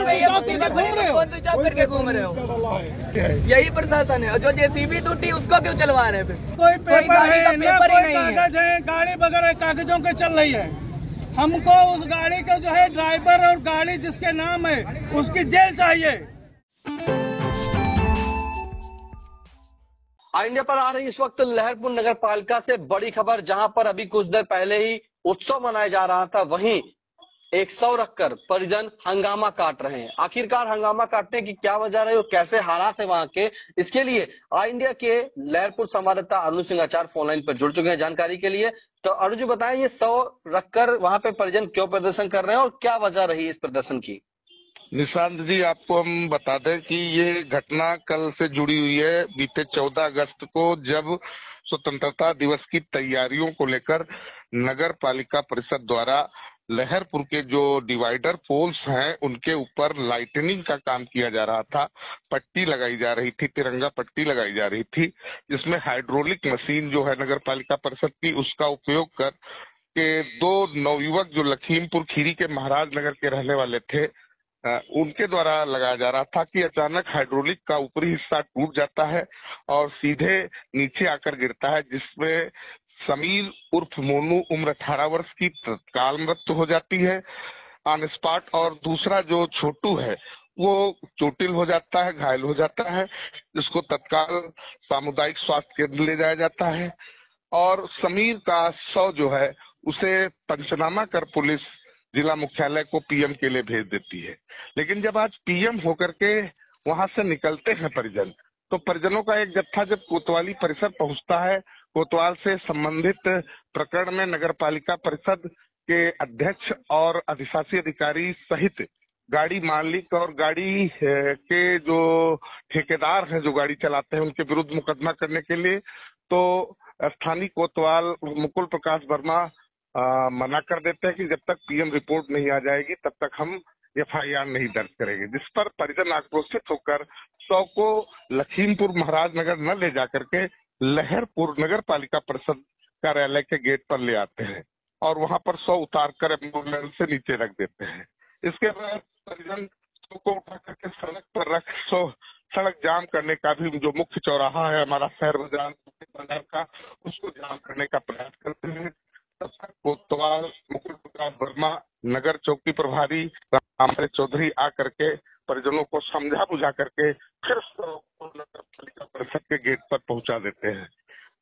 कौन करके घूम रहे हो? यही प्रशासन है। और जो जेसीबी टूटी उसको क्यों चलवा रहे हैं? कोई पेपर है ना, कोई नहीं कागज है, गाड़ी वगैरह कागजों के चल रही है। हमको उस गाड़ी का जो है ड्राइवर और गाड़ी जिसके नाम है उसकी जेल चाहिए। इंडिया पर आ रही इस वक्त लहरपुर नगर पालिका से बड़ी खबर, जहां पर अभी कुछ देर पहले ही उत्सव मनाया जा रहा था, वहीं 100 रखकर परिजन हंगामा काट रहे हैं। आखिरकार हंगामा काटने की क्या वजह रही और कैसे हालात है वहां के, इसके लिए इंडिया के लहरपुर संवाददाता अरुण सिंह आचार्य फोन लाइन पर जुड़ चुके हैं जानकारी के लिए। तो अरुण जी बताएं, ये 100 रखकर वहां पे परिजन क्यों प्रदर्शन कर रहे हैं और क्या वजह रही इस प्रदर्शन की? निशांत जी, आपको हम बता दें कि ये घटना कल से जुड़ी हुई है। बीते 14 अगस्त को जब स्वतंत्रता दिवस की तैयारियों को लेकर नगर पालिका परिषद द्वारा लहरपुर के जो डिवाइडर पोल्स हैं उनके ऊपर लाइटनिंग का काम किया जा रहा था। पट्टी लगाई जा रही थी, तिरंगा पट्टी लगाई जा रही थी, जिसमें हाइड्रोलिक मशीन जो है नगर पालिका परिषद की, उसका उपयोग कर के 2 नवयुवक जो लखीमपुर खीरी के महाराज नगर के रहने वाले थे, उनके द्वारा लगाया जा रहा था कि अचानक हाइड्रोलिक का ऊपरी हिस्सा टूट जाता है और सीधे नीचे आकर गिरता है, जिसमें समीर उर्फ मोनू उम्र 18 वर्ष की तत्काल मृत्यु हो जाती है ऑन स्पॉट, और दूसरा जो छोटू है वो चोटिल हो जाता है, घायल हो जाता है, जिसको तत्काल सामुदायिक स्वास्थ्य केंद्र ले जाया जाता है। और समीर का शव जो है उसे पंचनामा कर पुलिस जिला मुख्यालय को पीएम के लिए भेज देती है। लेकिन जब आज पीएम होकर के वहां से निकलते हैं परिजन, तो परिजनों का एक जत्था जब कोतवाली परिसर पहुंचता है, कोतवाल से संबंधित प्रकरण में नगर पालिका परिषद के अध्यक्ष और अधिशासी अधिकारी सहित गाड़ी मालिक और गाड़ी के जो ठेकेदार हैं जो गाड़ी चलाते हैं उनके विरुद्ध मुकदमा करने के लिए, तो स्थानीय कोतवाल मुकुल प्रकाश वर्मा मना कर देते हैं कि जब तक पीएम रिपोर्ट नहीं आ जाएगी तब तक हम एफआईआर नहीं दर्ज करेंगे, जिस पर परिजन आक्रोशित होकर 100 को लखीमपुर महाराज नगर न ले जाकर के लहरपुर नगर पालिका परिषद कार्यालय के गेट पर ले आते हैं और वहां पर 100 उतार कर एम्बुलेंस से नीचे रख देते हैं। इसके बाद परिजन 100 को उठा करके सड़क पर रख सड़क जाम करने का भी, जो मुख्य चौराहा है हमारा शहर बाजार का, उसको जाम करने का प्रयास करते हैं। तब तक कोतवाल मुकुल प्रकाश वर्मा, नगर चौकी प्रभारी राम चौधरी आकर के परिजनों को समझा बुझा करके फिर नगर पालिका परिषद के गेट पर पहुंचा देते हैं।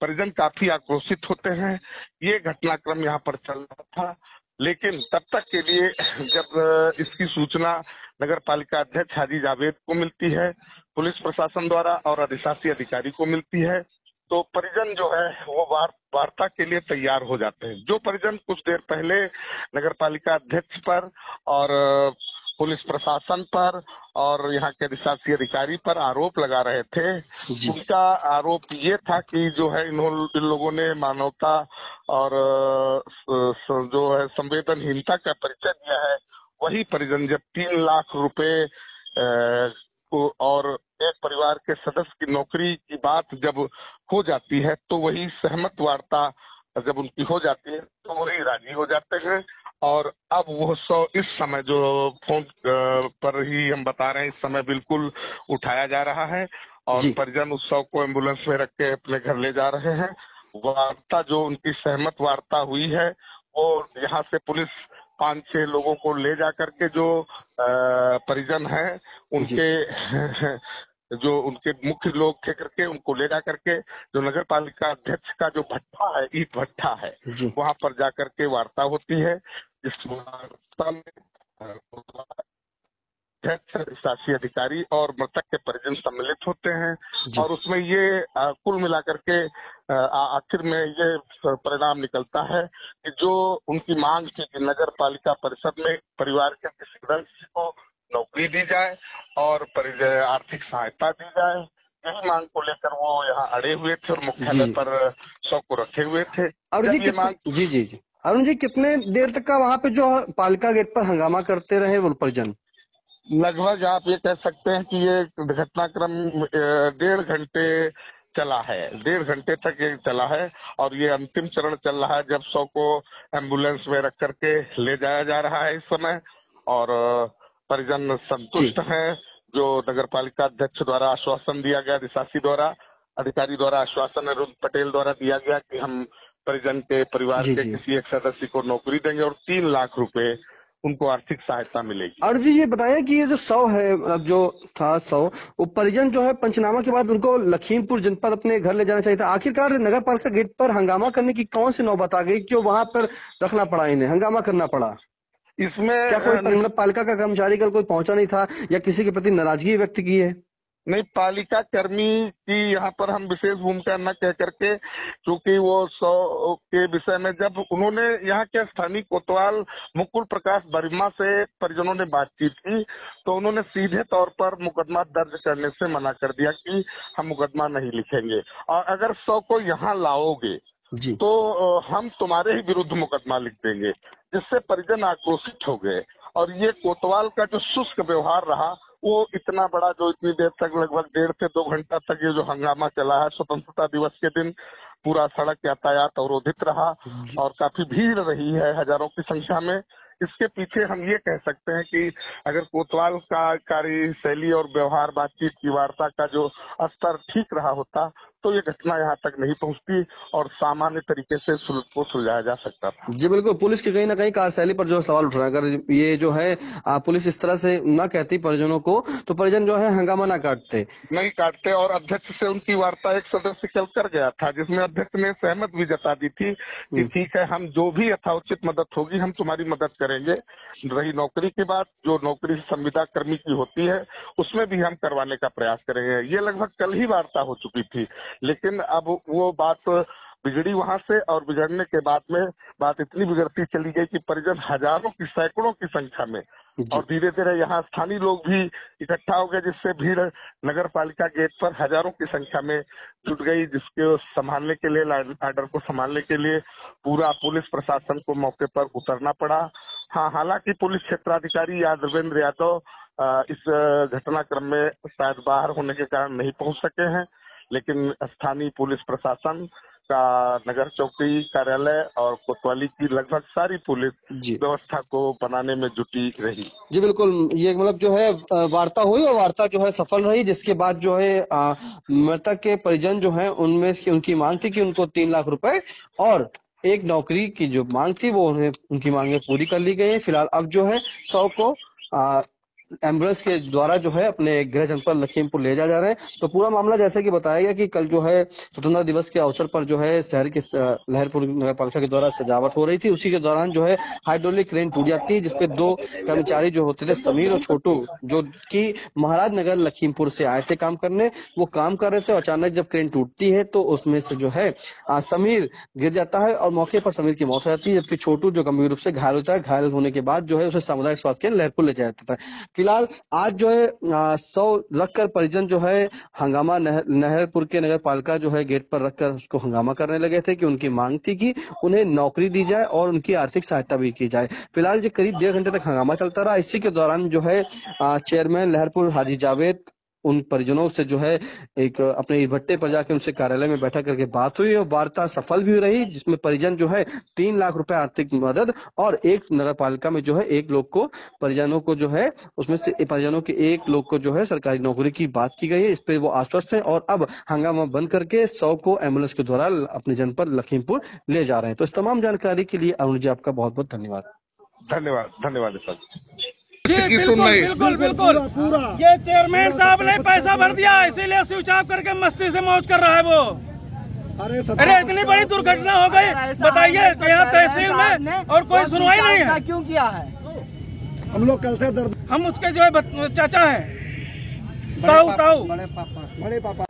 परिजन काफी आक्रोशित होते हैं। ये घटनाक्रम यहाँ पर चल रहा था, लेकिन तब तक के लिए जब इसकी सूचना नगर पालिका अध्यक्ष हाजी जावेद को मिलती है, पुलिस प्रशासन द्वारा और अधिशासी अधिकारी को मिलती है, तो परिजन जो है वो वार्ता के लिए तैयार हो जाते हैं। जो परिजन कुछ देर पहले नगर पालिका अध्यक्ष पर और पुलिस प्रशासन पर और यहाँ के अधिशासी अधिकारी पर आरोप लगा रहे थे, उनका आरोप ये था कि जो है इन लोगों ने मानवता और जो है संवेदनहीनता का परिचय दिया है। वही परिजन जब 3 लाख रुपए और एक परिवार के सदस्य की नौकरी की बात जब हो जाती है, तो वही सहमत वार्ता जब उनकी हो जाती है तो वही राजी हो जाते हैं। और अब वो 100 इस समय जो फोन पर ही हम बता रहे हैं, इस समय बिल्कुल उठाया जा रहा है और परिजन उस 100 को एम्बुलेंस में रख के अपने घर ले जा रहे हैं। वार्ता जो उनकी सहमत वार्ता हुई है, वो यहाँ से पुलिस 5-6 लोगों को ले जा करके जो परिजन हैं उनके जो उनके मुख्य लोग थे करके उनको ले जा करके जो नगर पालिका अध्यक्ष का जो भट्ठा है, ईट भट्ठा है, वहां पर जा करके वार्ता होती है, जिस वार्ता में अध्यक्ष, शासी अधिकारी और मृतक के परिजन सम्मिलित होते हैं और उसमें ये कुल मिलाकर के आखिर में ये परिणाम निकलता है कि जो उनकी मांग थी कि नगर पालिका परिषद में परिवार के किसी सदस्य को नौकरी दी जाए और आर्थिक सहायता दी जाए, यही मांग को लेकर वो यहाँ अड़े हुए थे और मुख्यालय पर 100 को रखे हुए थे। अरुण जी, कितने देर तक का वहाँ पे जो पालिका गेट पर हंगामा करते रहे वो परिजन? लगभग आप ये कह सकते हैं कि ये घटनाक्रम 1.5 घंटे चला है, 1.5 घंटे तक ये चला है और ये अंतिम चरण चल रहा है जब 100 को एम्बुलेंस में रख करके ले जाया जा रहा है इस समय। और परिजन संतुष्ट हैं। जो नगर पालिका अध्यक्ष द्वारा आश्वासन दिया गया, अधिशासी द्वारा, अधिकारी द्वारा आश्वासन अरुण पटेल द्वारा दिया गया कि हम परिजन के परिवार के किसी एक सदस्य को नौकरी देंगे और 3 लाख रुपए उनको आर्थिक सहायता मिलेगी। और जी ये बताया कि ये जो 100 है, अब जो था 100, वो परिजन जो है पंचनामा के बाद उनको लखीमपुर जनपद अपने घर ले जाना चाहिए था। आखिरकार नगर पालिका गेट पर हंगामा करने की कौन सी नौबत आ गई, क्यों वहां पर रखना पड़ा, इन्हें हंगामा करना पड़ा? इसमें क्या कोई पालिका का कर्मचारी कल कोई पहुंचा नहीं था या किसी के प्रति नाराजगी व्यक्त की है? नहीं, पालिका कर्मी की यहाँ पर हम विशेष भूमिका न कह करके, क्योंकि वो 100 के विषय में जब उन्होंने यहाँ के स्थानीय कोतवाल मुकुल प्रकाश वर्मा से परिजनों ने बातचीत की तो उन्होंने सीधे तौर पर मुकदमा दर्ज करने से मना कर दिया कि हम मुकदमा नहीं लिखेंगे और अगर 100 को यहाँ लाओगे तो हम तुम्हारे ही विरुद्ध मुकदमा लिख देंगे, जिससे परिजन आक्रोशित हो गए। और ये कोतवाल का जो शुष्क व्यवहार रहा वो इतना बड़ा, जो इतनी देर तक लगभग 1.5 से 2 घंटा तक ये जो हंगामा चला है, स्वतंत्रता दिवस के दिन पूरा सड़क यातायात अवरोधित रहा और काफी भीड़ रही है हजारों की संख्या में। इसके पीछे हम ये कह सकते हैं कि अगर कोतवाल का कार्यशैली और व्यवहार, बातचीत की वार्ता का जो स्तर ठीक रहा होता तो ये घटना यहाँ तक नहीं पहुँचती और सामान्य तरीके से को सुलझाया जा सकता था। जी बिल्कुल, पुलिस की कहीं ना कहीं कार्यशैली पर जो सवाल उठ रहा है। अगर ये जो है पुलिस इस तरह से न कहती परिजनों को तो परिजन जो है हंगामा ना नहीं काटते और अध्यक्ष से उनकी वार्ता एक सदस्य कल कर गया था, जिसमें अध्यक्ष ने सहमत भी जता दी थी कि ठीक है, हम जो भी यथाउचित मदद होगी हम तुम्हारी मदद करेंगे। रही नौकरी की बात, जो नौकरी संविदा कर्मी की होती है उसमें भी हम करवाने का प्रयास करेंगे। ये लगभग कल ही वार्ता हो चुकी थी, लेकिन अब वो बात बिगड़ी वहां से और बिगड़ने के बाद में बात इतनी बिगड़ती चली गई कि परिजन हजारों की, सैकड़ों की संख्या में और धीरे धीरे यहाँ स्थानीय लोग भी इकट्ठा हो गए, जिससे भीड़ नगर पालिका गेट पर हजारों की संख्या में जुट गई, जिसके संभालने के लिए, ऑर्डर को संभालने के लिए पूरा पुलिस प्रशासन को मौके पर उतरना पड़ा। हाँ, हालांकि पुलिस क्षेत्राधिकारी यादवेंद्र यादव इस घटनाक्रम में शायद बाहर होने के कारण नहीं पहुंच सके हैं, लेकिन स्थानीय पुलिस प्रशासन का नगर चौकी कार्यालय और कोतवाली की लगभग सारी पुलिस व्यवस्था को बनाने में जुटी रही। जी बिल्कुल, ये मतलब जो है वार्ता हुई और वार्ता जो है सफल रही, जिसके बाद जो है मृतक के परिजन जो है उनमें उनकी मांग थी कि उनको 3 लाख रुपए और एक नौकरी की जो मांग थी वो उन्हें, उनकी मांगे पूरी कर ली गई है। फिलहाल अब जो है 100 को एम्बुलेंस के द्वारा जो है अपने गृह जनपद लखीमपुर ले जा रहे हैं। तो पूरा मामला जैसे कि बताया गया कि कल जो है स्वतंत्रता दिवस के अवसर पर जो है शहर के लहरपुर नगर पालिका के द्वारा सजावट हो रही थी। उसी के दौरान जो है हाइड्रोलिक क्रेन टूट जाती है, जिसपे 2 कर्मचारी जो होते थे, समीर और छोटू, जो कि महाराजनगर लखीमपुर से आए थे काम करने, वो काम कर रहे थे। अचानक जब क्रेन टूटती है तो उसमें से जो है समीर गिर जाता है और मौके पर समीर की मौत हो जाती है, जबकि छोटू जो गंभीर रूप से घायल होता है। घायल होने के बाद जो है उसे सामुदायिक स्वास्थ्य केंद्र लहरपुर ले जाया जाता है। फिलहाल आज जो है 100 रखकर परिजन जो है हंगामा लहरपुर के नगर पालिका जो है गेट पर रखकर उसको हंगामा करने लगे थे कि उनकी मांग थी कि उन्हें नौकरी दी जाए और उनकी आर्थिक सहायता भी की जाए। फिलहाल जो करीब 1.5 घंटे तक हंगामा चलता रहा। इसी के दौरान जो है चेयरमैन लहरपुर हाजी जावेद उन परिजनों से जो है एक अपने इभट्टे पर जाकर उनसे कार्यालय में बैठा करके बात हुई और वार्ता सफल भी रही, जिसमें परिजन जो है 3 लाख रुपए आर्थिक मदद और एक नगर पालिका में जो है 1 लोग को, परिजनों को जो है उसमें से परिजनों के 1 लोग को जो है सरकारी नौकरी की बात की गई है। इस पर वो आश्वस्त है और अब हंगामा बंद करके 100 को एम्बुलेंस के द्वारा अपने जनपद लखीमपुर ले जा रहे हैं। तो इस तमाम जानकारी के लिए अरुण जी आपका बहुत बहुत धन्यवाद। धन्यवाद सर। बिल्कुल पूरा ये चेयरमैन साहब ने पैसा भर दिया, इसीलिए स्विच ऑफ करके मस्ती से मौज कर रहा है वो। अरे इतनी बड़ी दुर्घटना हो गई, बताइए यहाँ तहसील में और कोई सुनवाई नहीं है। क्यों किया है? हम लोग कल से हम उसके जो है चाचा है, ताऊ बड़े पापा